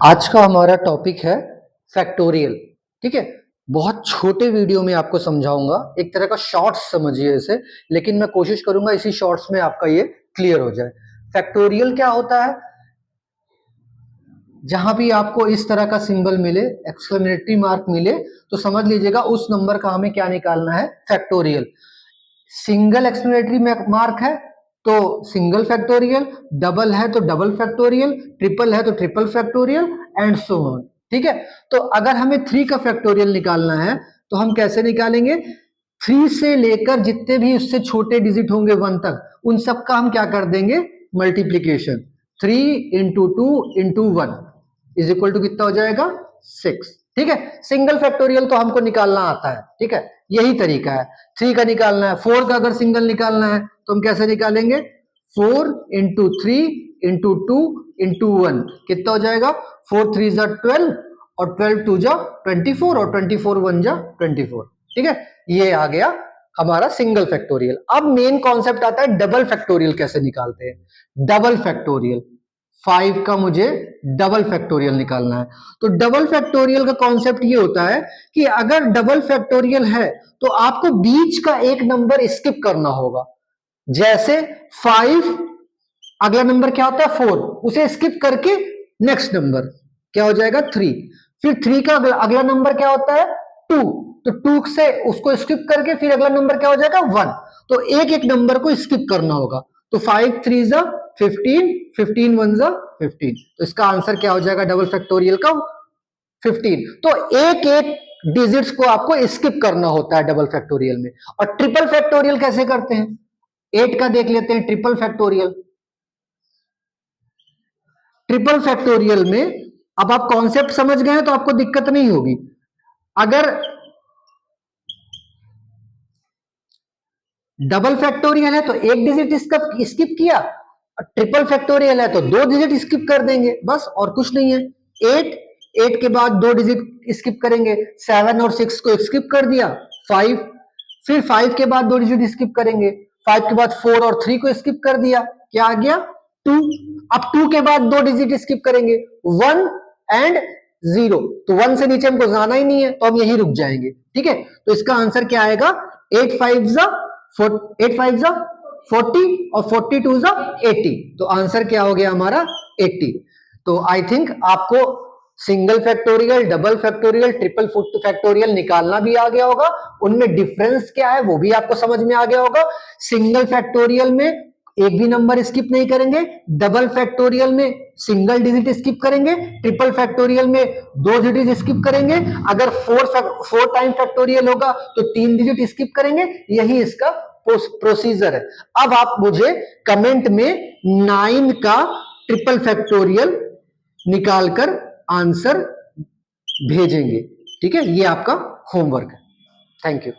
आज का हमारा टॉपिक है फैक्टोरियल। ठीक है, बहुत छोटे वीडियो में आपको समझाऊंगा, एक तरह का शॉर्ट्स समझिए इसे, लेकिन मैं कोशिश करूंगा इसी शॉर्ट्स में आपका ये क्लियर हो जाए। फैक्टोरियल क्या होता है? जहां भी आपको इस तरह का सिंबल मिले, एक्सक्लेमेटरी मार्क मिले, तो समझ लीजिएगा उस नंबर का हमें क्या निकालना है, फैक्टोरियल। सिंगल एक्सक्लेमेटरी मार्क है तो सिंगल फैक्टोरियल, डबल है तो डबल फैक्टोरियल, ट्रिपल है तो triple factorial and so on. ठीक है, तो अगर हमें 3 का फैक्टोरियल निकालना है तो हम कैसे निकालेंगे? 3 से लेकर जितने भी उससे छोटे डिजिट होंगे 1 तक, उन सब का हम क्या कर देंगे, multiplication. 3 into 2 into 1 is equal to कितना हो जाएगा, 6। ठीक है, सिंगल फैक्टोरियल तो हमको निकालना आता है। ठीक है, यही तरीका है। 3 का निकालना है, 4 का अगर सिंगल निकालना है तो हम कैसे निकालेंगे, 4 इंटू 3 इंटू 2 इंटू 1 कितना हो जाएगा, 4 3 जा 12 और 12 2 जा 24 और 24 1 जा 24। ठीक है, ये आ गया हमारा सिंगल फैक्टोरियल। अब मेन कॉन्सेप्ट आता है डबल फैक्टोरियल कैसे निकालते हैं। डबल फैक्टोरियल 5 का मुझे डबल फैक्टोरियल निकालना है। तो डबल फैक्टोरियल का कॉन्सेप्ट ये होता है कि अगर डबल फैक्टोरियल है तो आपको बीच का एक नंबर स्किप करना होगा। जैसे 5, अगला नंबर क्या होता है 4, उसे स्किप करके नेक्स्ट नंबर क्या हो जाएगा 3। फिर 3 का अगला नंबर क्या होता है 2, तो 2 से उसको स्किप करके फिर अगला नंबर क्या हो जाएगा 1। तो एक एक नंबर को स्किप करना होगा। तो 5 3 जा 15, 15 1 जा 15, तो इसका आंसर क्या हो जाएगा डबल फैक्टोरियल का, 15। तो एक एक डिजिट्स को आपको स्किप करना होता है डबल फैक्टोरियल में। और ट्रिपल फैक्टोरियल कैसे करते हैं, 8 का देख लेते हैं ट्रिपल फैक्टोरियल। ट्रिपल फैक्टोरियल में अब आप कॉन्सेप्ट समझ गए हैं तो आपको दिक्कत नहीं होगी। अगर डबल फैक्टोरियल है तो एक डिजिट स्किप किया, ट्रिपल फैक्टोरियल है तो 2 डिजिट स्किप कर देंगे, बस और कुछ नहीं है। 8 8 के बाद 2 डिजिट स्किप करेंगे, 7 और 6 को स्किप कर दिया, 5, फिर 5 के बाद 2 डिजिट स्किप करेंगे, 5 के बाद 4 और 3 को स्किप कर दिया, क्या आ गया 2। अब 2 के बाद 2 डिजिट स्किप करेंगे, 1 एंड 0, तो 1 से नीचे हमको जाना ही नहीं है तो हम यही रुक जाएंगे। ठीक है, तो इसका आंसर क्या आएगा, 8 5 जा 40 और 42 जा 80, तो आंसर क्या हो गया हमारा 80। तो आई थिंक आपको single factorial, double factorial, triple factorial निकालना भी आ गया होगा, उनमें डिफरेंस क्या है वो भी आपको समझ में आ गया होगा। सिंगल फैक्टोरियल में एक भी नंबर स्किप नहीं करेंगे, डबल फैक्टोरियल में सिंगल डिजिट स्किप करेंगे, ट्रिपल फैक्टोरियल में 2 डिजिट स्किप करेंगे, अगर 4 टाइम फैक्टोरियल होगा तो 3 डिजिट स्किप करेंगे। यही इसका प्रोसीजर है। अब आप मुझे कमेंट में 9 का ट्रिपल फैक्टोरियल निकालकर आंसर भेजेंगे। ठीक है, ये आपका होमवर्क है। Thank you.